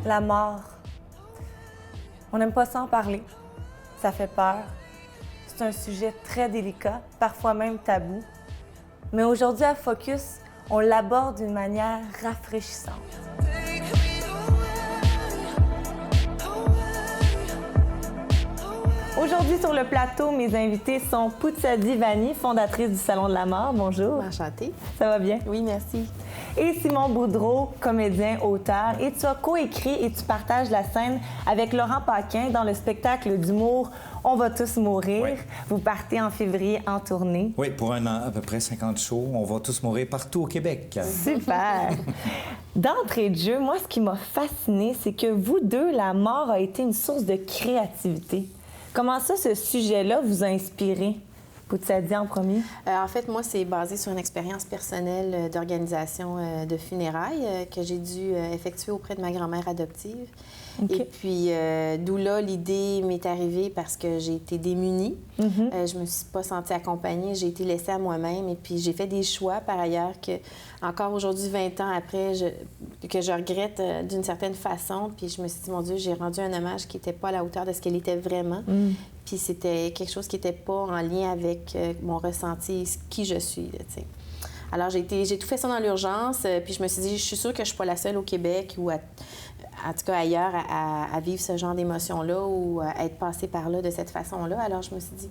La mort. On n'aime pas ça en parler. Ça fait peur. C'est un sujet très délicat, parfois même tabou. Mais aujourd'hui, à Focus, on l'aborde d'une manière rafraîchissante. Aujourd'hui, sur le plateau, mes invités sont Poutsa Divani, fondatrice du Salon de la mort. Bonjour. Enchantée. Ça va bien? Oui, merci. Et Simon Boudreau, comédien, auteur. Et tu as coécrit et tu partages la scène avec Laurent Paquin dans le spectacle d'humour On va tous mourir. Oui. Vous partez en février en tournée. Oui, pour un an, à peu près 50 shows. On va tous mourir partout au Québec. Super! D'entrée de jeu, moi, ce qui m'a fasciné, c'est que vous deux, la mort a été une source de créativité. Comment ça, ce sujet-là vous a inspiré? Poutsa dit en premier. En fait, moi, c'est basé sur une expérience personnelle d'organisation de funérailles que j'ai dû effectuer auprès de ma grand-mère adoptive. OK. Et puis, d'où là, l'idée m'est arrivée parce que j'ai été démunie. Je me suis pas sentie accompagnée, j'ai été laissée à moi-même. Et puis, j'ai fait des choix, par ailleurs, que encore aujourd'hui, 20 ans après, que je regrette d'une certaine façon. Puis, je me suis dit, mon Dieu, j'ai rendu un hommage qui n'était pas à la hauteur de ce qu'elle était vraiment. Puis, c'était quelque chose qui n'était pas en lien avec mon ressenti, qui je suis, tu sais. Alors, j'ai tout fait ça dans l'urgence. Puis, je me suis dit, je suis sûre que je ne suis pas la seule au Québec ou en tout cas ailleurs, à vivre ce genre d'émotions-là ou à être passée par là de cette façon-là. Alors, je me suis dit,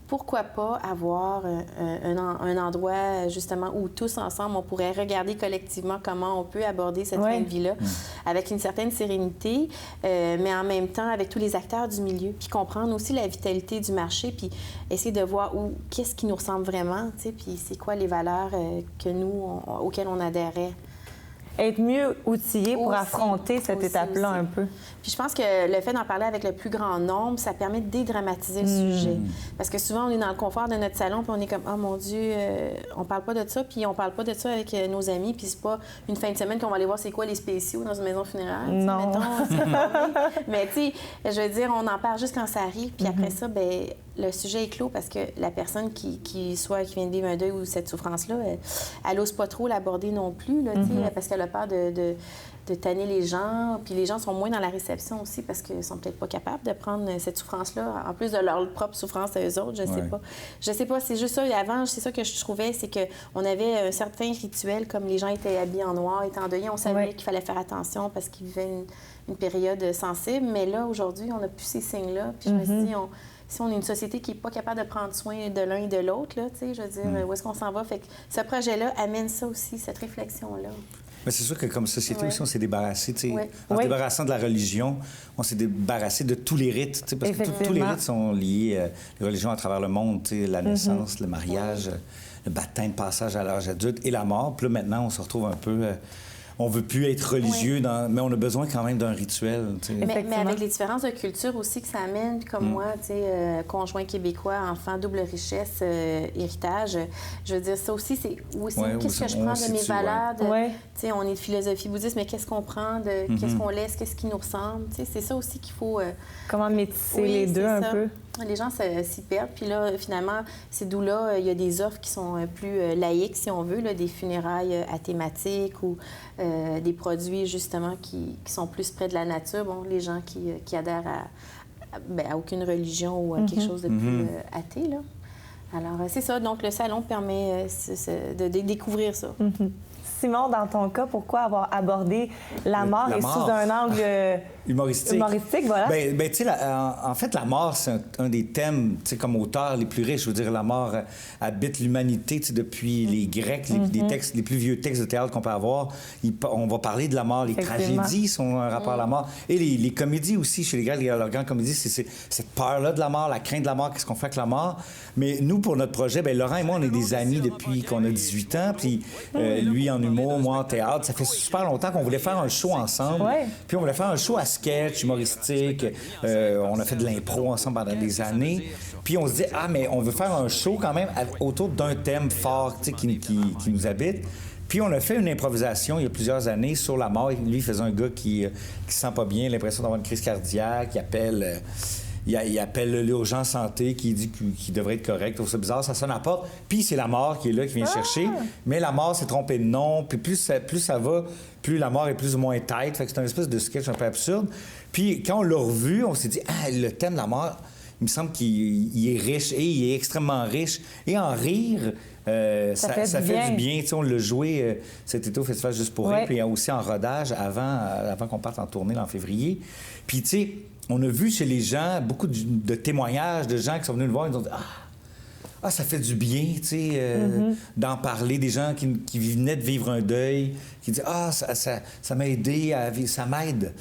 pourquoi pas avoir un endroit, justement, où tous ensemble, on pourrait regarder collectivement comment on peut aborder cette fin de vie-là avec une certaine sérénité, mais en même temps avec tous les acteurs du milieu, puis comprendre aussi la vitalité du marché, puis essayer de voir qu'est-ce qui nous ressemble vraiment, tu sais, puis c'est quoi les valeurs auxquelles on adhérait. Être mieux outillé pour affronter cette étape-là un peu. Puis je pense que le fait d'en parler avec le plus grand nombre, ça permet de dédramatiser le sujet. Parce que souvent, on est dans le confort de notre salon, puis on est comme « Oh mon Dieu, on parle pas de ça », puis on parle pas de ça avec nos amis, puis c'est pas une fin de semaine qu'on va aller voir c'est quoi les spéciaux dans une maison funéraire. Non. Mais tu sais, je veux dire, on en parle juste quand ça arrive, puis après ça, bien, le sujet est clos parce que la personne qui vient de vivre un deuil ou cette souffrance-là, elle n'ose pas trop l'aborder non plus, là, parce qu'elle a peur de tanner les gens. Puis les gens sont moins dans la réception aussi parce qu'ils sont peut-être pas capables de prendre cette souffrance-là, en plus de leur propre souffrance à eux autres, je sais pas. Je sais pas, c'est juste ça. Avant, c'est ça que je trouvais, c'est qu'on avait un certain rituel, comme les gens étaient habillés en noir, étant endeuillés, on savait qu'il fallait faire attention parce qu'ils vivaient une période sensible. Mais là, aujourd'hui, on n'a plus ces signes-là. Puis je me suis dit, si on est une société qui n'est pas capable de prendre soin de l'un et de l'autre, là, tu sais, je veux dire, où est-ce qu'on s'en va? Fait que ce projet-là amène ça aussi, cette réflexion-là. Mais c'est sûr que comme société aussi, on s'est débarrassé, tu sais, en se Oui. débarrassant de la religion, on s'est débarrassé de tous les rites, tu sais, parce que tous les rites sont liés, les religions à travers le monde, tu sais, la naissance, le mariage, le baptême, le passage à l'âge adulte et la mort. Puis là, maintenant, on se retrouve un peu... on veut plus être religieux, mais on a besoin quand même d'un rituel. Mais avec les différences de culture aussi que ça amène, puis comme moi, tu sais, conjoint québécois, enfant, double richesse, héritage, je veux dire, ça aussi, c'est qu'est-ce que je prends de mes valeurs, tu sais, on est de philosophie bouddhiste, mais qu'est-ce qu'on prend, qu'est-ce qu'on laisse, qu'est-ce qui nous ressemble, tu sais, c'est ça aussi qu'il faut... Comment métisser les deux un peu? Les gens s'y perdent. Puis là, finalement, c'est d'où là, il y a des offres qui sont plus laïques, si on veut, là, des funérailles à thématique ou des produits, justement, qui sont plus près de la nature. Bon, les gens qui adhèrent à aucune religion ou à quelque chose de plus athée, là. Alors, c'est ça. Donc, le salon permet de découvrir ça. Simon, dans ton cas, pourquoi avoir abordé la mort sous un angle humoristique, voilà? Ben, tu sais, en fait, la mort, c'est un des thèmes, tu sais, comme auteur, les plus riches. Je veux dire, la mort habite l'humanité, tu sais, depuis les Grecs, les plus vieux textes de théâtre qu'on peut avoir. On va parler de la mort. Les tragédies sont un rapport à la mort. Et les comédies aussi, chez les Grecs, leurs grandes comédies, c'est cette peur-là de la mort, la crainte de la mort, qu'est-ce qu'on fait avec la mort. Mais nous, pour notre projet, ben Laurent et moi, on est des amis depuis qu'on a 18 ans. Puis lui, en humour, moi, en théâtre. Ça fait super longtemps qu'on voulait faire un show ensemble. Puis on voulait faire un show à sketch, humoristique. On a fait de l'impro ensemble pendant des années. Puis on se dit, mais on veut faire un show quand même autour d'un thème fort, tu sais, qui nous habite. Puis on a fait une improvisation il y a plusieurs années sur la mort. Lui, il faisait un gars qui se sent pas bien, l'impression d'avoir une crise cardiaque, qui appelle il appelle l'urgence santé qui dit qu'il devrait être correct. C'est bizarre, ça sonne à la porte. Puis c'est la mort qui est là, qui vient chercher. Mais la mort s'est trompée de nom. Puis plus ça va, plus la mort est plus ou moins tête. Fait que c'est un espèce de sketch un peu absurde. Puis quand on l'a revu, on s'est dit, le thème de la mort, il me semble qu'il est riche et il est extrêmement riche. Et en rire, ça fait du bien. Tu sais, on l'a joué cet été au Festival Juste pour rire, puis aussi en rodage avant qu'on parte en tournée en février. Puis, tu sais, on a vu chez les gens beaucoup de témoignages de gens qui sont venus nous voir et nous ont dit ça fait du bien, tu sais, d'en parler, des gens qui venaient de vivre un deuil, qui disent ça m'a aidé à vivre, ça m'aide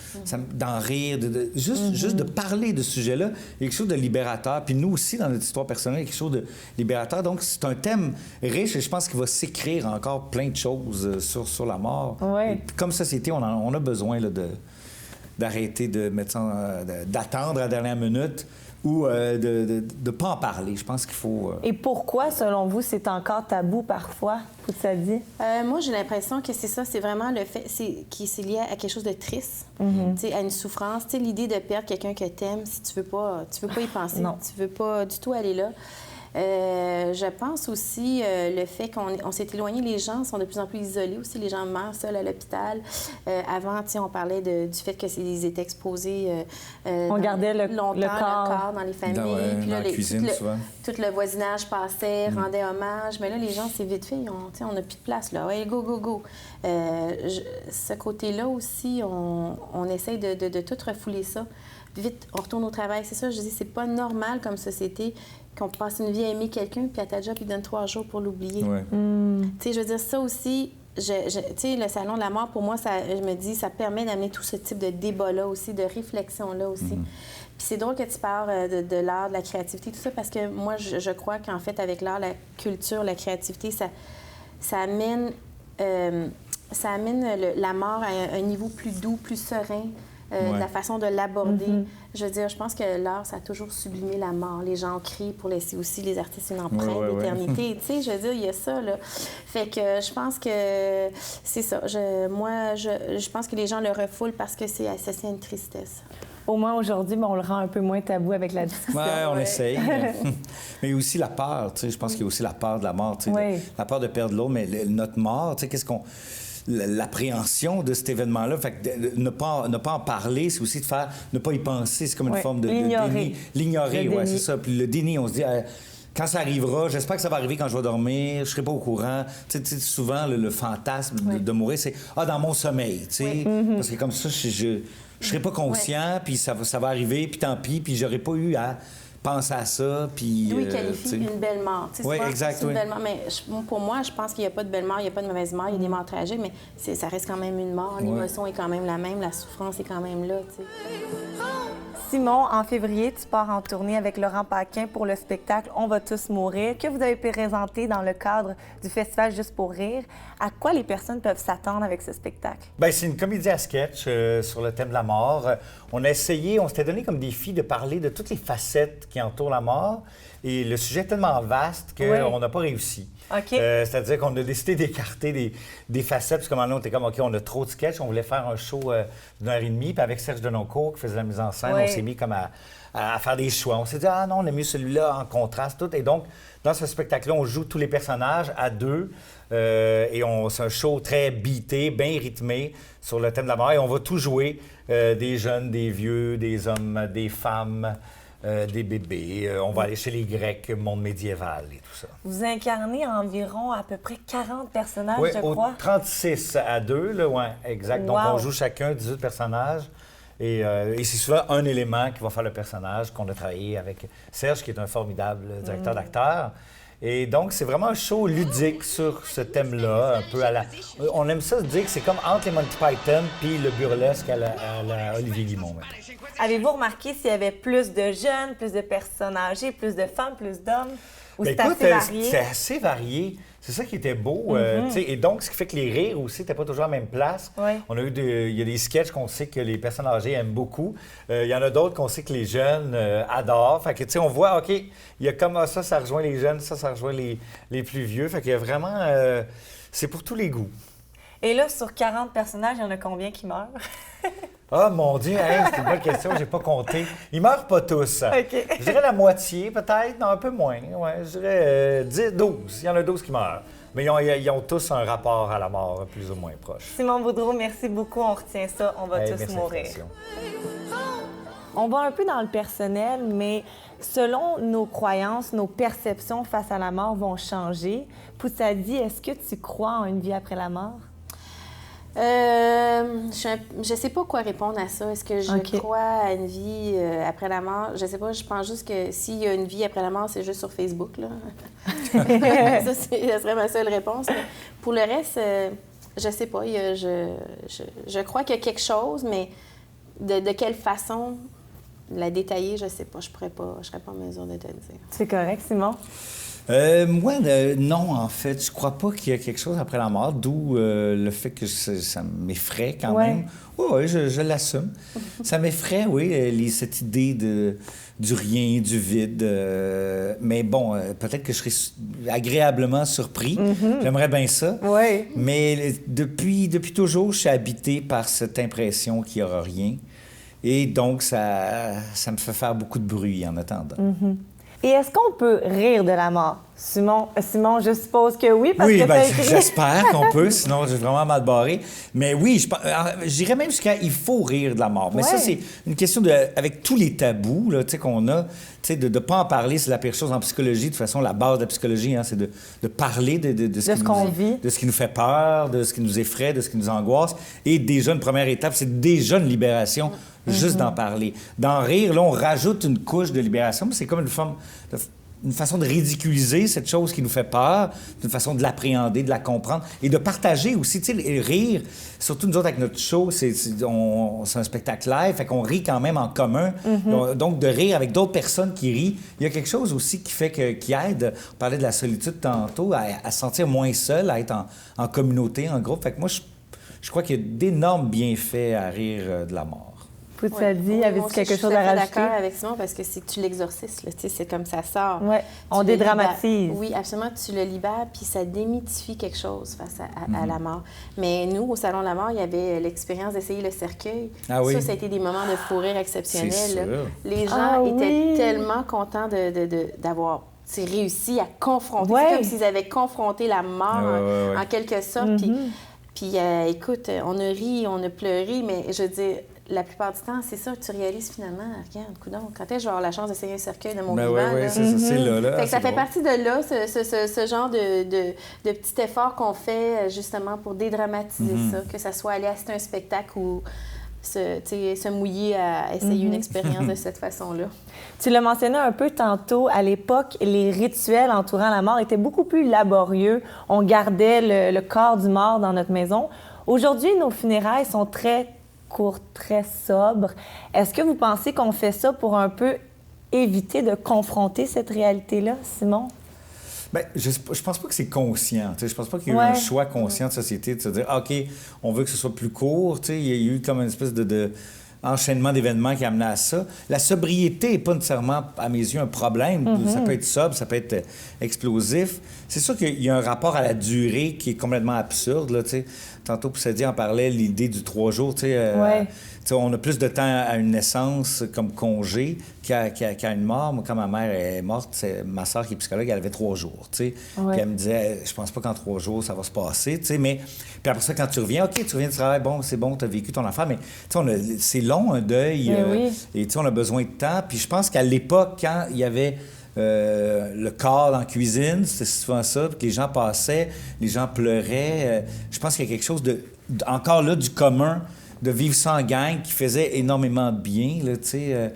d'en rire, juste de parler de ce sujet-là. Il y a quelque chose de libérateur. Puis nous aussi, dans notre histoire personnelle, il y a quelque chose de libérateur. Donc, c'est un thème riche et je pense qu'il va s'écrire encore plein de choses sur la mort. Ouais. Comme société, on a besoin là, d'arrêter de mettre d'attendre à la dernière minute ou de ne pas en parler. Je pense qu'il faut... Et pourquoi, selon vous, c'est encore tabou parfois, tout ça dit? Moi, j'ai l'impression que c'est ça, c'est vraiment le fait qui c'est lié à quelque chose de triste, à une souffrance. L'idée de perdre quelqu'un que t'aimes, si tu veux pas y penser, tu veux pas du tout aller là. Je pense aussi le fait qu'on s'est éloigné, les gens sont de plus en plus isolés aussi, les gens meurent seuls à l'hôpital. Avant, on parlait du fait qu'ils étaient exposés on gardait le corps dans les familles. Puis là, dans la cuisine, souvent. Tout le voisinage passait, rendait hommage. Mais là, les gens, c'est vite fait, on n'a plus de place. Là. Ouais, go, go, go. Ce côté-là aussi, on essaye de tout refouler ça. Vite, on retourne au travail. C'est ça, je dis, c'est pas normal comme société qu'on passe une vie à aimer quelqu'un, puis à ta job, il donne 3 jours pour l'oublier. Ouais. Tu sais, je veux dire, ça aussi, tu sais, le Salon de la mort, pour moi, je me dis, ça permet d'amener tout ce type de débat-là aussi, de réflexion-là aussi. Puis c'est drôle que tu parles de l'art, de la créativité, tout ça, parce que moi, je crois qu'en fait, avec l'art, la culture, la créativité, ça amène la mort à un niveau plus doux, plus serein. De la façon de l'aborder. Je veux dire, je pense que l'art, ça a toujours sublimé la mort. Les gens crient pour laisser aussi les artistes une empreinte d'éternité. Tu sais, je veux dire, il y a ça, là. Fait que je pense que c'est ça. Je pense que les gens le refoulent parce que c'est associé à une tristesse. Au moins aujourd'hui, on le rend un peu moins tabou avec la discussion. Oui, on essaye. Mais aussi la peur, tu sais. Je pense qu'il y a aussi la peur de la mort, tu sais. La peur de perdre l'autre, mais notre mort, tu sais, qu'est-ce qu'on... L'appréhension de cet événement-là. Fait que ne pas en parler, c'est aussi ne pas y penser. C'est comme une forme de déni. L'ignorer, oui, c'est ça. Puis le déni, on se dit, quand ça arrivera, j'espère que ça va arriver quand je vais dormir, je serai pas au courant. Tu sais, souvent, le fantasme de mourir, c'est dans mon sommeil, tu sais. Parce que comme ça, je serai pas conscient, puis ça va arriver, puis tant pis, puis j'aurais pas eu à penser à ça, puis... Louis qualifie une belle mort. Oui, exact, une belle mort. Mais pour moi, je pense qu'il n'y a pas de belle mort, il n'y a pas de mauvaise mort, il y a des morts tragiques, mais ça reste quand même une mort. L'émotion est quand même la même, la souffrance est quand même là, tu sais. Simon, en février, tu pars en tournée avec Laurent Paquin pour le spectacle « On va tous mourir » que vous avez présenté dans le cadre du Festival Juste pour rire. À quoi les personnes peuvent s'attendre avec ce spectacle? Bien, c'est une comédie à sketch sur le thème de la mort. On s'était donné comme défi de parler de toutes les facettes qui entourent la mort. Et le sujet est tellement vaste qu'on n'a pas réussi. Okay. C'est-à-dire qu'on a décidé d'écarter des facettes, parce qu'à un moment donné, on était comme, OK, on a trop de sketchs, on voulait faire un show d'une heure et demie, puis avec Serge Denoncourt, qui faisait la mise en scène, on s'est mis comme à faire des choix. On s'est dit, non, on a mis celui-là en contraste, tout. Et donc, dans ce spectacle-là, on joue tous les personnages à deux, et c'est un show très beaté, bien rythmé, sur le thème de la mort, et on va tout jouer, des jeunes, des vieux, des hommes, des femmes... des bébés. On va aller chez les Grecs, monde médiéval et tout ça. Vous incarnez environ à peu près 40 personnages, je crois. 36 à 2, là, oui, exact. Wow. Donc, on joue chacun 18 personnages. Et c'est souvent un élément qui va faire le personnage qu'on a travaillé avec Serge, qui est un formidable directeur d'acteurs. Et donc, c'est vraiment un show ludique sur ce thème-là, un peu à la... On aime ça se dire que c'est comme entre les Monty Python puis le burlesque à la Olivier Guimond. Avez-vous remarqué s'il y avait plus de jeunes, plus de personnes âgées, plus de femmes, plus d'hommes? Ou c'est assez varié? C'est assez varié. C'est ça qui était beau. Et donc, ce qui fait que les rires aussi n'étaient pas toujours à la même place. Oui. Il y a des sketchs qu'on sait que les personnes âgées aiment beaucoup. Il y en a d'autres qu'on sait que les jeunes adorent. Fait que, on voit, OK, il y a comme ça rejoint les jeunes, ça rejoint les plus vieux. Fait qu'il y a vraiment... c'est pour tous les goûts. Et là, sur 40 personnages, il y en a combien qui meurent? Ah, mon Dieu, hein, c'est une bonne question, j'ai pas compté. Ils meurent pas tous. OK. Je dirais la moitié, peut-être, non, un peu moins. Ouais, je dirais 10, 12. Il y en a 12 qui meurent. Mais ils ont tous un rapport à la mort plus ou moins proche. Simon Boudreau, merci beaucoup. On retient ça. On va tous merci, mourir. Félicitations. On va un peu dans le personnel, mais selon nos croyances, nos perceptions face à la mort vont changer. Poussadi, est-ce que tu crois en une vie après la mort? Je sais pas quoi répondre à ça. Est-ce que je crois à une vie après la mort? Je sais pas, je pense juste que s'il y a une vie après la mort, c'est juste sur Facebook, là. Ça serait ma seule réponse. Mais pour le reste, je sais pas. Je crois qu'il y a quelque chose, mais de quelle façon la détailler, je sais pas. Je serais pas en mesure de te le dire. C'est correct, Simon? Moi, non, en fait. Je crois pas qu'il y a quelque chose après la mort, d'où le fait que ça m'effraie quand même. Oui, je l'assume. Ça m'effraie, oui, cette idée du rien, du vide. Mais bon, peut-être que je serais agréablement surpris. J'aimerais bien ça. Oui. Mais depuis toujours, je suis habité par cette impression qu'il n'y aura rien. Et donc, ça me fait faire beaucoup de bruit en attendant. Et est-ce qu'on peut rire de la mort? Simon, je suppose que oui, parce que t'as écrit... J'espère qu'on peut, sinon j'ai vraiment mal barré. Mais oui, je dirais même jusqu'à il faut rire de la mort. Mais ça, c'est une question avec tous les tabous là, qu'on a, de ne pas en parler, c'est la pire chose en psychologie. De toute façon, la base de la psychologie, hein, c'est de parler de ce qu'on vit, de ce qui nous fait peur, de ce qui nous effraie, de ce qui nous angoisse. Et déjà, une première étape, c'est déjà une libération. Juste d'en parler. D'en rire, là, on rajoute une couche de libération, mais c'est comme une façon de ridiculiser cette chose qui nous fait peur, une façon de l'appréhender, de la comprendre et de partager aussi. Tu sais, rire, surtout nous autres avec notre show, c'est un spectacle live, fait qu'on rit quand même en commun. Donc, de rire avec d'autres personnes qui rient, il y a quelque chose aussi qui fait qui aide, on parlait de la solitude tantôt, à se sentir moins seul, à être en communauté, en groupe. Fait que moi, je crois qu'il y a d'énormes bienfaits à rire de la mort. Poussadi, avais-tu quelque chose à rajouter? Je suis d'accord avec Simon parce que tu l'exorcises, c'est comme ça sort. Oui, on dédramatise. Oui, absolument, tu le libères, puis ça démystifie quelque chose face à la mort. Mais nous, au Salon de la mort, il y avait l'expérience d'essayer le cercueil. Ah oui? Ça a été des moments de fou rire exceptionnels. C'est sûr. Les gens étaient tellement contents d'avoir réussi à confronter. C'est comme s'ils avaient confronté la mort en quelque sorte. Puis écoute, on a ri, on a pleuré, mais je veux dire, la plupart du temps, c'est ça, tu réalises finalement, regarde, coudonc, quand est-ce que je vais avoir la chance d'essayer un cercueil de mon vivant? Oui, c'est là. Fait que ça fait partie de là, ce genre de petit effort qu'on fait justement pour dédramatiser ça, que ça soit aller assister un spectacle ou se mouiller à essayer une expérience de cette façon-là. Tu l'as mentionné un peu tantôt, à l'époque, les rituels entourant la mort étaient beaucoup plus laborieux. On gardait le corps du mort dans notre maison. Aujourd'hui, nos funérailles sont très courtes, très sobres. Est-ce que vous pensez qu'on fait ça pour un peu éviter de confronter cette réalité-là, Simon? Bien, je pense pas que c'est conscient. Je pense pas qu'il y a eu un choix conscient de société de se dire OK, on veut que ce soit plus court. Il y a eu comme une espèce de enchaînement d'événements qui a amené à ça. La sobriété n'est pas nécessairement, à mes yeux, un problème. Ça peut être sobre, ça peut être explosif. C'est sûr qu'il y a un rapport à la durée qui est complètement absurde. Là, tantôt, Poussadi en parlait, l'idée du 3 jours. On a plus de temps à une naissance comme congé qu'à une mort. Moi, quand ma mère est morte, ma soeur qui est psychologue, elle avait 3 jours. Puis elle me disait, je pense pas qu'en 3 jours, ça va se passer. Mais puis après ça, quand tu reviens, OK, tu reviens du travail, bon, c'est bon, tu as vécu ton enfant. Mais c'est long, un deuil. Et on a besoin de temps. Puis je pense qu'à l'époque, quand il y avait le corps dans la cuisine, c'était souvent ça, puis que les gens passaient, les gens pleuraient. Je pense qu'il y a quelque chose encore là du commun, de vivre ça en gang qui faisait énormément de bien. Là,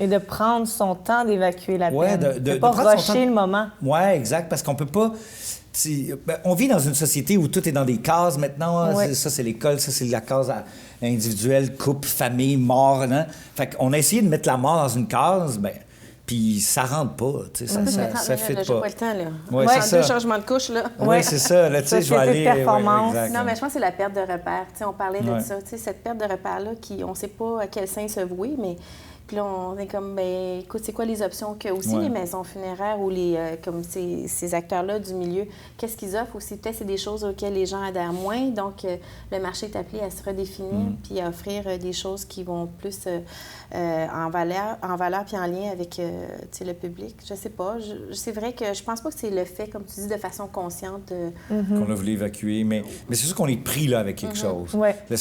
et de prendre son temps d'évacuer la peine. De pas rusher le moment. Oui, exact, parce qu'on peut pas... on vit dans une société où tout est dans des cases maintenant. Ça, c'est l'école, ça, c'est la case individuelle, couple, famille, mort. Hein? Fait qu'on a essayé de mettre la mort dans une case, bien, puis ça rentre pas, tu sais, ça fit J'ai pas pas. le temps, là. Ouais, c'est Deux ça. changements de couche, là. Oui, c'est ça. Là, tu sais, je vais Société de aller... performance. exact. Non, mais je pense que c'est la perte de repères. Tu sais, on parlait de Ouais. ça. Tu sais, cette perte de repères-là, on ne sait pas à quel sein se vouer, mais puis là, on est comme, ben, écoute, c'est quoi les options que aussi Ouais. les maisons funéraires ou comme ces acteurs-là du milieu, qu'est-ce qu'ils offrent aussi? Peut-être c'est des choses auxquelles les gens adhèrent moins, donc le marché est appelé à se redéfinir puis à offrir des choses qui vont plus en valeur puis en lien avec tu sais, le public. Je sais pas. C'est vrai que je pense pas que c'est le fait, comme tu dis, de façon consciente. Qu'on a voulu évacuer. Mais c'est sûr qu'on est pris là avec quelque chose. Ouais. Là,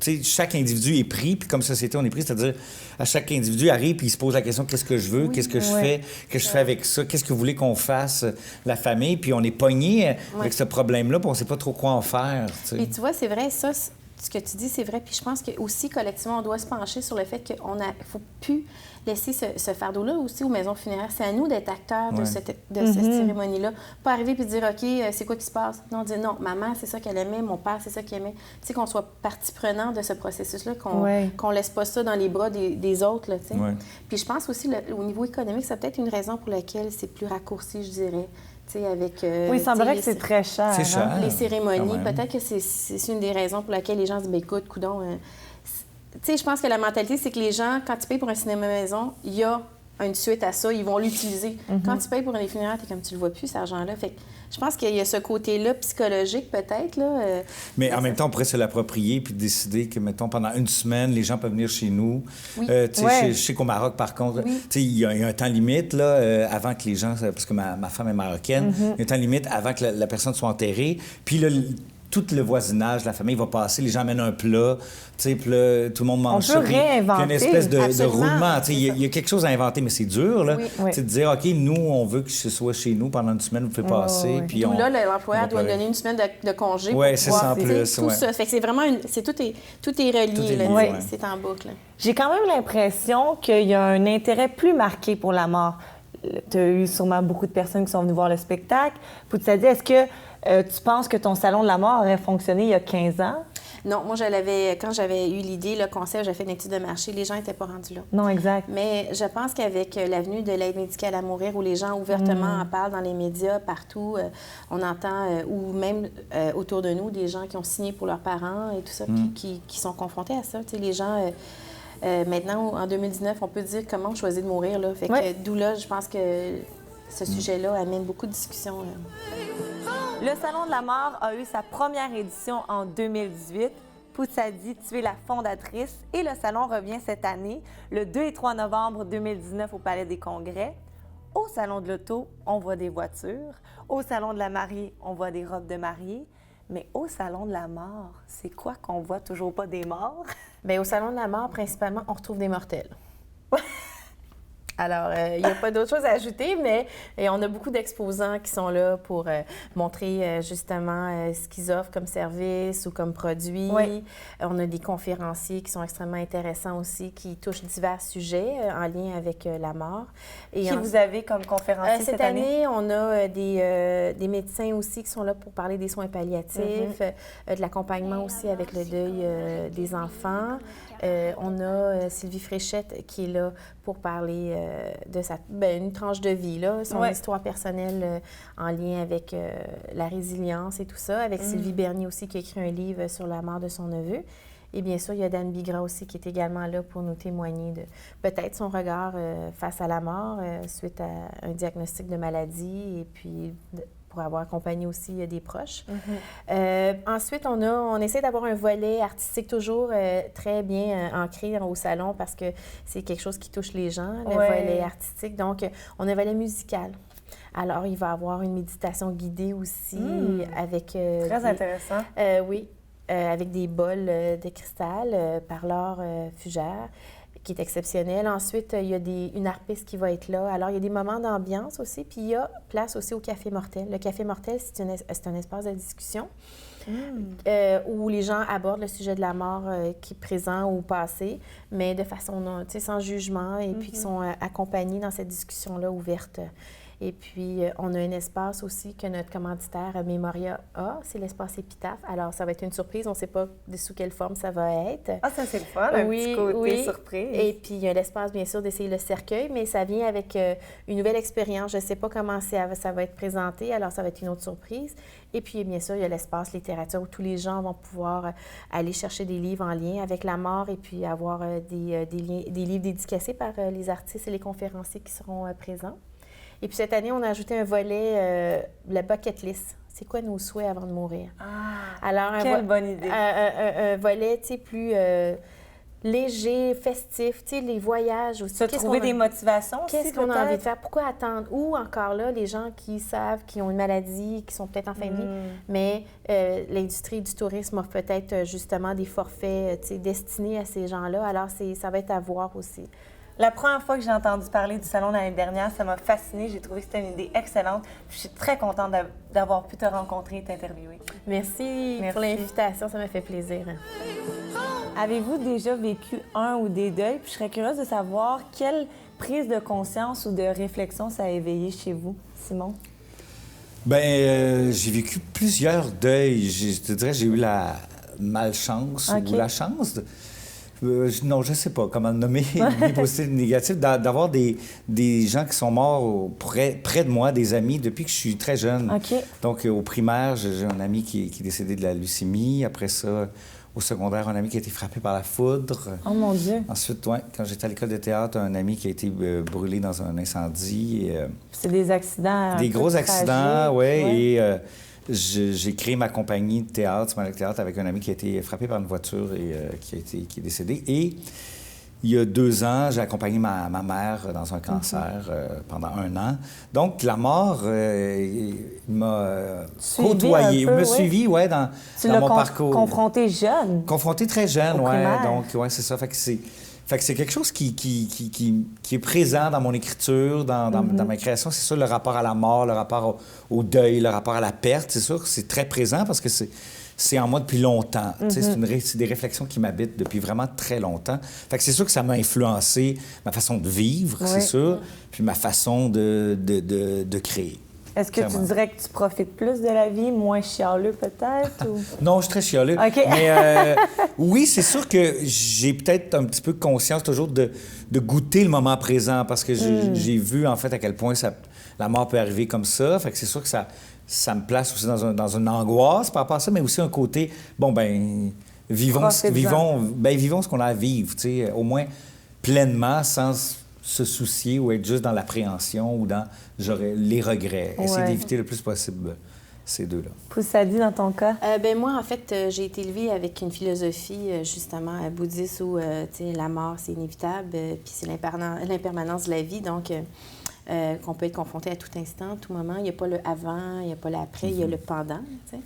tu sais, chaque individu est pris, puis comme société, on est pris. C'est-à-dire, à chaque individu arrive, puis il se pose la question, qu'est-ce que je veux, qu'est-ce que je fais, qu'est-ce que je fais avec ça, qu'est-ce que vous voulez qu'on fasse, la famille, puis on est pogné avec ce problème-là, puis on sait pas trop quoi en faire. Tu sais. Puis tu vois, c'est vrai, ça, ce que tu dis, c'est vrai. Puis je pense que aussi collectivement, on doit se pencher sur le fait qu'il ne faut plus laisser ce fardeau-là aussi aux maisons funéraires. C'est à nous d'être acteurs de cette cérémonie-là. Pas arriver puis dire, OK, c'est quoi qui se passe? Non, dire non, maman, c'est ça qu'elle aimait, mon père, c'est ça qu'il aimait. Tu sais, qu'on soit partie prenante de ce processus-là, qu'on laisse pas ça dans les bras des autres, là, tu sais. Ouais. Puis je pense aussi, au niveau économique, c'est peut-être une raison pour laquelle c'est plus raccourci, je dirais. Avec, oui, il semblerait que c'est très cher. C'est cher. Les cérémonies, quand même. peut-être que c'est une des raisons pour laquelle les gens se disent, écoute, coudonc, tu sais, je pense que la mentalité, c'est que les gens, quand tu payes pour un cinéma maison, il y a une suite à ça, ils vont l'utiliser. Quand tu payes pour un funéraire, t'es comme, tu le vois plus, cet argent-là. Fait que je pense qu'il y a ce côté-là psychologique, peut-être, là. Mais en même temps, on pourrait se l'approprier puis décider que, mettons, pendant une semaine, les gens peuvent venir chez nous. Oui. Tu sais, je sais qu'au Maroc, par contre, Oui. tu sais, il y a un temps limite, là, avant que les gens... Parce que ma femme est marocaine. Il y a un temps limite avant que la personne soit enterrée. Puis là, tout le voisinage, la famille va passer, les gens amènent un plat, tu sais, puis là, tout le monde mange ça. On peut réinventer. Puis il y a une espèce de Absolument. roulement. Tu sais, il y a quelque chose à inventer, mais c'est dur, là. Oui. Tu sais, de dire, OK, nous, on veut que ce soit chez nous pendant une semaine, vous pouvez passer. oui. Puis D'où on... là, l'employeur on doit va donner une semaine de congé Ouais, pour c'est pouvoir, ça en tu sais, plus, tout ouais. ça. Fait que c'est vraiment tout est relié, Tout est là, lié, tu sais, ouais. c'est en boucle. J'ai quand même l'impression qu'il y a un intérêt plus marqué pour la mort. Tu as eu sûrement beaucoup de personnes qui sont venues voir le spectacle. Puis tu t'es dit, est-ce que tu penses que ton salon de la mort aurait fonctionné il y a 15 ans? Non, moi, quand j'avais eu l'idée, le concept, j'ai fait une étude de marché, les gens n'étaient pas rendus là. Non, exact. Mais je pense qu'avec l'avenue de l'aide médicale à mourir, où les gens ouvertement en parlent dans les médias, partout, on entend, ou même autour de nous, des gens qui ont signé pour leurs parents et tout ça, qui sont confrontés à ça. Tu sais, les gens, maintenant, en 2019, on peut dire comment on choisit de mourir. Là. Fait que d'où là, je pense que ce sujet-là amène beaucoup de discussions. Le Salon de la mort a eu sa première édition en 2018. Poutsadi, tu es la fondatrice et le salon revient cette année, le 2 et 3 novembre 2019 au Palais des Congrès. Au Salon de l'Auto, on voit des voitures. Au Salon de la mariée, on voit des robes de mariée. Mais au Salon de la mort, c'est quoi qu'on voit toujours pas des morts? Bien, au Salon de la mort, principalement, on retrouve des mortels. Alors, il n'y a pas d'autre chose à ajouter, mais on a beaucoup d'exposants qui sont là pour montrer justement ce qu'ils offrent comme service ou comme produit. Oui. On a des conférenciers qui sont extrêmement intéressants aussi, qui touchent divers sujets en lien avec la mort. Et Qui vous avez comme conférencier cette année, on a des médecins aussi qui sont là pour parler des soins palliatifs, de l'accompagnement aussi avec le deuil des enfants. On a Sylvie Fréchette qui est là pour parler de une tranche de vie, là, son histoire personnelle en lien avec la résilience et tout ça, avec Sylvie Bernier aussi qui a écrit un livre sur la mort de son neveu. Et bien sûr, il y a Dan Bigra aussi qui est également là pour nous témoigner de peut-être son regard face à la mort suite à un diagnostic de maladie et puis pour avoir accompagné aussi des proches. Ensuite, on essaie d'avoir un volet artistique toujours très bien ancré au salon parce que c'est quelque chose qui touche les gens, le volet artistique. Donc, on a un volet musical. Alors, il va y avoir une méditation guidée aussi avec... Très intéressant. Oui, avec des bols de cristal par Laure Fugère, qui est exceptionnel. Ensuite, il y a une harpiste qui va être là. Alors, il y a des moments d'ambiance aussi. Puis, il y a place aussi au Café Mortel. Le Café Mortel, c'est un espace de discussion où les gens abordent le sujet de la mort qui est présent ou passé, mais de façon sans jugement et puis qui sont accompagnés dans cette discussion-là ouverte. Et puis, on a un espace aussi que notre commanditaire Memoria a, c'est l'espace Épitaphe. Alors, ça va être une surprise, on ne sait pas sous quelle forme ça va être. Ah, ça, c'est le fun, un petit côté surprise. Et puis, il y a l'espace, bien sûr, d'essayer le cercueil, mais ça vient avec une nouvelle expérience. Je ne sais pas comment ça va être présenté, alors ça va être une autre surprise. Et puis, bien sûr, il y a l'espace littérature où tous les gens vont pouvoir aller chercher des livres en lien avec la mort et puis avoir des livres dédicacés par les artistes et les conférenciers qui seront présents. Et puis, cette année, on a ajouté un volet, la bucket list. C'est quoi nos souhaits avant de mourir? Ah, alors, quelle bonne idée! Un volet, tu sais, plus léger, festif, tu sais, les voyages aussi. Trouver des motivations aussi, qu'est-ce qu'on a envie de faire? Pourquoi attendre? Ou encore là, les gens qui savent, qui ont une maladie, qui sont peut-être en fin de vie, mais l'industrie du tourisme offre peut-être justement des forfaits, tu sais, destinés à ces gens-là. Alors, ça va être à voir aussi. La première fois que j'ai entendu parler du salon l'année dernière, ça m'a fascinée. J'ai trouvé que c'était une idée excellente. Je suis très contente d'avoir pu te rencontrer et t'interviewer. Merci pour l'invitation, ça m'a fait plaisir. Avez-vous déjà vécu un ou des deuils? Puis je serais curieuse de savoir quelle prise de conscience ou de réflexion ça a éveillé chez vous, Simon? Bien, j'ai vécu plusieurs deuils. Je te dirais, j'ai eu la malchance ou la chance non, je ne sais pas comment le nommer, ni positif ni négatif, d'avoir des gens qui sont morts près de moi, des amis, depuis que je suis très jeune. Donc, au primaire, j'ai un ami qui est décédé de la leucémie. Après ça, au secondaire, un ami qui a été frappé par la foudre. Oh mon Dieu! Ensuite, quand j'étais à l'école de théâtre, un ami qui a été brûlé dans un incendie. C'est des accidents. Des gros accidents, oui. Et j'ai créé ma compagnie de théâtre, Smiley Théâtre, avec un ami qui a été frappé par une voiture et qui est décédé. Et il y a 2 ans, j'ai accompagné ma mère dans un cancer pendant 1 an. Donc, la mort m'a côtoyé, m'a suivi dans mon parcours. Confronté jeune. Confronté très jeune, oui. Donc, c'est ça. Fait que c'est quelque chose qui est présent dans mon écriture, dans ma création. C'est ça, le rapport à la mort, le rapport au deuil, le rapport à la perte. C'est sûr que c'est très présent parce que c'est en moi depuis longtemps. C'est des réflexions qui m'habitent depuis vraiment très longtemps. Fait que c'est sûr que ça m'a influencé ma façon de vivre, c'est sûr, puis ma façon de créer. Est-ce que tu dirais que tu profites plus de la vie, moins chialeux peut-être? Ou... Non, je suis très chialeux. Mais oui, c'est sûr que j'ai peut-être un petit peu conscience toujours de goûter le moment présent parce que j'ai vu en fait à quel point la mort peut arriver comme ça. Fait que c'est sûr que ça me place aussi dans une angoisse par rapport à ça, mais aussi un côté, vivons ce qu'on a à vivre, tu sais, au moins pleinement, sans se soucier ou être juste dans l'appréhension ou dans les regrets. Essayer d'éviter le plus possible ces deux-là. Poussadi, dans ton cas? Moi, en fait, j'ai été élevée avec une philosophie, justement, bouddhiste où, la mort, c'est inévitable, puis c'est l'impermanence de la vie, donc qu'on peut être confronté à tout instant, à tout moment. Il n'y a pas le avant, il n'y a pas l'après, il y a le pendant, tu sais.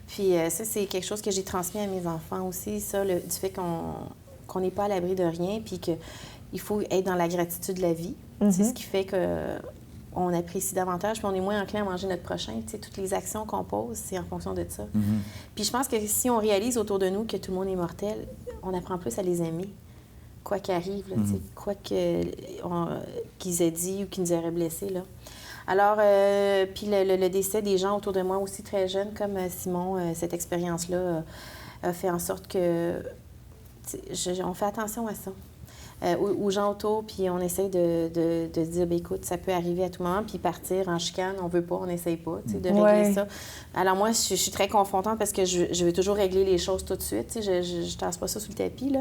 Puis ça, c'est quelque chose que j'ai transmis à mes enfants aussi, ça, du fait qu'on n'est pas à l'abri de rien, puis qu'il faut être dans la gratitude de la vie. C'est ce qui fait qu'on apprécie davantage, puis on est moins enclin à manger notre prochain. Tu sais, toutes les actions qu'on pose, c'est en fonction de ça. Puis je pense que si on réalise autour de nous que tout le monde est mortel, on apprend plus à les aimer, quoi qu'arrive, là, tu sais, quoi qu'ils aient dit ou qu'ils nous auraient blessés, là. Alors, puis le décès des gens autour de moi aussi très jeunes, comme Simon, cette expérience-là a fait en sorte que on fait attention à ça. Aux gens autour, puis on essaie de dire, écoute, ça peut arriver à tout moment, puis partir en chicane, on veut pas, on n'essaye pas, tu sais, de régler ça. Alors moi, je suis très confrontante parce que je veux toujours régler les choses tout de suite, tu sais, je tasse pas ça sous le tapis, là.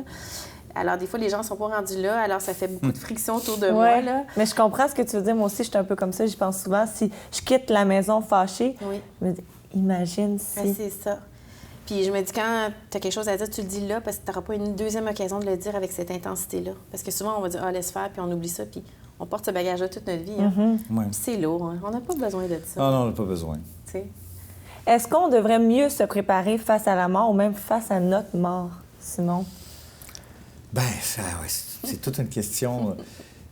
Alors, des fois, les gens ne sont pas rendus là, alors ça fait beaucoup de friction autour de moi, là. Mais je comprends ce que tu veux dire. Moi aussi, je suis un peu comme ça. J'y pense souvent. Si je quitte la maison fâchée, je me dis, imagine si... Ben, c'est ça. Puis je me dis, quand tu as quelque chose à dire, tu le dis là, parce que tu n'auras pas une deuxième occasion de le dire avec cette intensité-là. Parce que souvent, on va dire, laisse faire, puis on oublie ça, puis on porte ce bagage-là toute notre vie. Hein. Puis c'est lourd, hein. On n'a pas besoin de ça. Ah non, on n'a pas besoin. T'sais. Est-ce qu'on devrait mieux se préparer face à la mort ou même face à notre mort, Simon? Bien, c'est toute une question.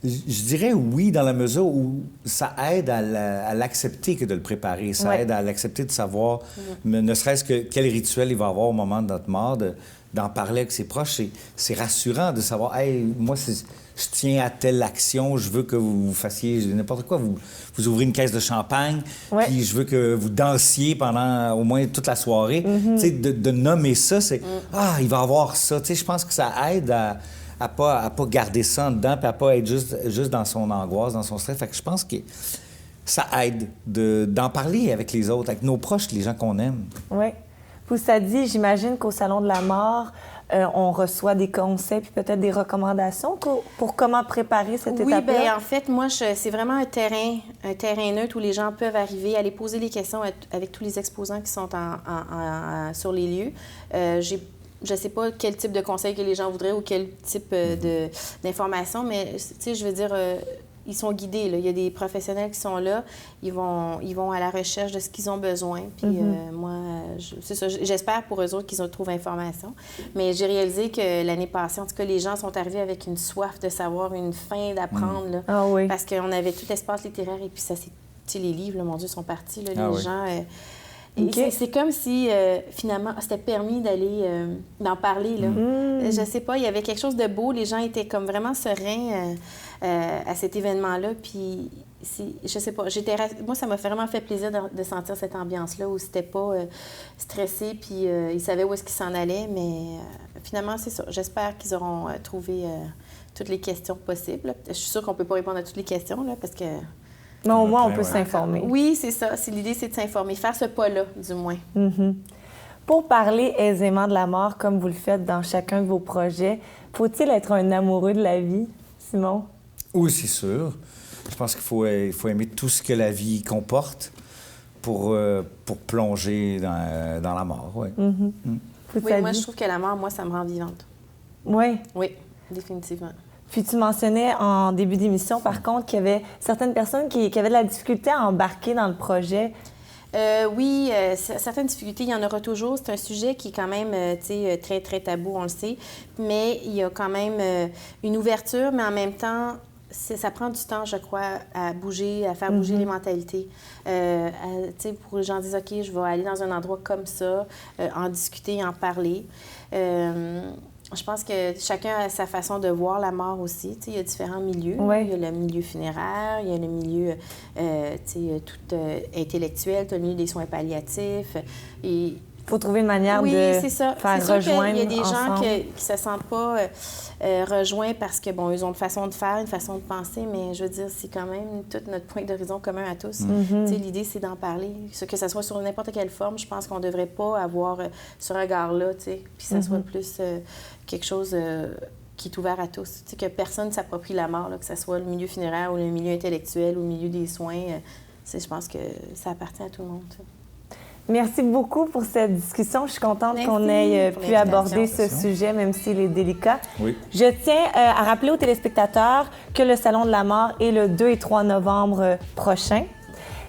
Je dirais oui, dans la mesure où ça aide à l'accepter que de le préparer. Ça aide à l'accepter de savoir, ne serait-ce que quel rituel il va avoir au moment de notre mort, d'en parler avec ses proches, c'est rassurant de savoir, hey, moi, je tiens à telle action, je veux que vous fassiez n'importe quoi. Vous ouvrez une caisse de champagne, puis je veux que vous dansiez pendant au moins toute la soirée. Tu sais, de nommer ça, c'est il va avoir ça. Tu sais, je pense que ça aide à pas garder ça en dedans, puis à pas être juste dans son angoisse, dans son stress. Fait que je pense que ça aide d'en parler avec les autres, avec nos proches, les gens qu'on aime. Oui. Puis ça dit, j'imagine qu'au Salon de la mort, on reçoit des conseils puis peut-être des recommandations pour comment préparer cette étape-là? Oui, bien, en fait, moi, c'est vraiment un terrain neutre où les gens peuvent arriver, aller poser les questions avec tous les exposants qui sont sur les lieux. Je ne sais pas quel type de conseil que les gens voudraient ou quel type d'informations, mais, tu sais, je veux dire... ils sont guidés, là. Il y a des professionnels qui sont là. Ils vont à la recherche de ce qu'ils ont besoin. Puis moi, c'est ça. J'espère pour eux autres qu'ils trouvent information. Mais j'ai réalisé que l'année passée, en tout cas, les gens sont arrivés avec une soif de savoir, une faim d'apprendre. Là, parce qu'on avait tout l'espace littéraire et puis ça, c'est les livres, là, mon Dieu, sont partis. Là, les gens... C'est comme si, finalement, c'était permis d'en parler. Là. Je sais pas, il y avait quelque chose de beau. Les gens étaient comme vraiment sereins à cet événement-là. Puis, je sais pas, moi, ça m'a vraiment fait plaisir de sentir cette ambiance-là où c'était pas stressé, puis ils savaient où est-ce qu'ils s'en allaient. Mais finalement, c'est ça. J'espère qu'ils auront trouvé toutes les questions possibles. Je suis sûre qu'on peut pas répondre à toutes les questions, là, parce que... Non, au moins, on peut s'informer. Oui, c'est ça. L'idée, c'est de s'informer. Faire ce pas-là, du moins. Pour parler aisément de la mort, comme vous le faites dans chacun de vos projets, faut-il être un amoureux de la vie, Simon? Oui, c'est sûr. Je pense qu'il faut aimer tout ce que la vie comporte pour plonger dans la mort, oui. Oui, moi, je trouve que la mort, moi, ça me rend vivante. Oui? Oui, définitivement. Puis tu mentionnais en début d'émission, par contre, qu'il y avait certaines personnes qui avaient de la difficulté à embarquer dans le projet. Oui, certaines difficultés, il y en aura toujours. C'est un sujet qui est quand même très, très tabou, on le sait. Mais il y a quand même une ouverture, mais en même temps, ça prend du temps, je crois, à bouger, à faire bouger les mentalités. Pour les gens disent, OK, je vais aller dans un endroit comme ça, en discuter, en parler. Je pense que chacun a sa façon de voir la mort aussi. Il y a différents milieux. Il y a le milieu funéraire, il y a le milieu tout intellectuel, il y a le milieu des soins palliatifs. Il faut trouver une manière de faire rejoindre. Il y a des ensemble. gens qui ne se sentent pas rejoints parce que, bon, ils ont une façon de faire, une façon de penser, mais je veux dire, c'est quand même tout notre point d'horizon commun à tous. L'idée, c'est d'en parler. Que ça soit sur n'importe quelle forme, je pense qu'on ne devrait pas avoir ce regard-là, puis que ça soit plus quelque chose qui est ouvert à tous. Que personne ne s'approprie la mort, là, que ce soit le milieu funéraire ou le milieu intellectuel ou le milieu des soins. Je pense que ça appartient à tout le monde. Merci beaucoup pour cette discussion. Je suis contente qu'on ait pu aborder ce sujet, même s'il est délicat. Oui. Je tiens à rappeler aux téléspectateurs que le Salon de la mort est le 2 et 3 novembre prochain.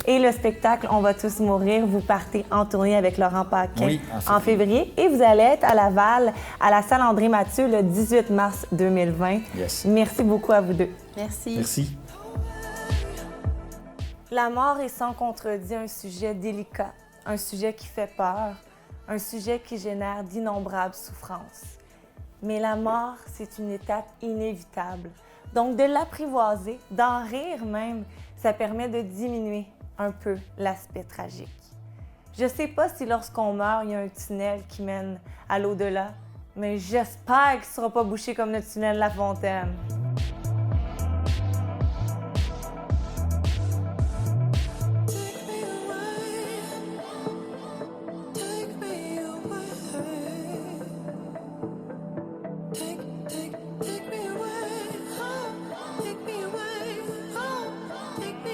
Et le spectacle « On va tous mourir », vous partez en tournée avec Laurent Paquin en février. Et vous allez être à Laval, à la salle André-Mathieu, le 18 mars 2020. Yes. Merci beaucoup à vous deux. Merci. Merci. La mort est sans contredit un sujet délicat, un sujet qui fait peur, un sujet qui génère d'innombrables souffrances. Mais la mort, c'est une étape inévitable. Donc, de l'apprivoiser, d'en rire même, ça permet de diminuer un peu l'aspect tragique. Je ne sais pas si lorsqu'on meurt, il y a un tunnel qui mène à l'au-delà, mais j'espère qu'il ne sera pas bouché comme le tunnel La Fontaine. Take me away, take me away, take me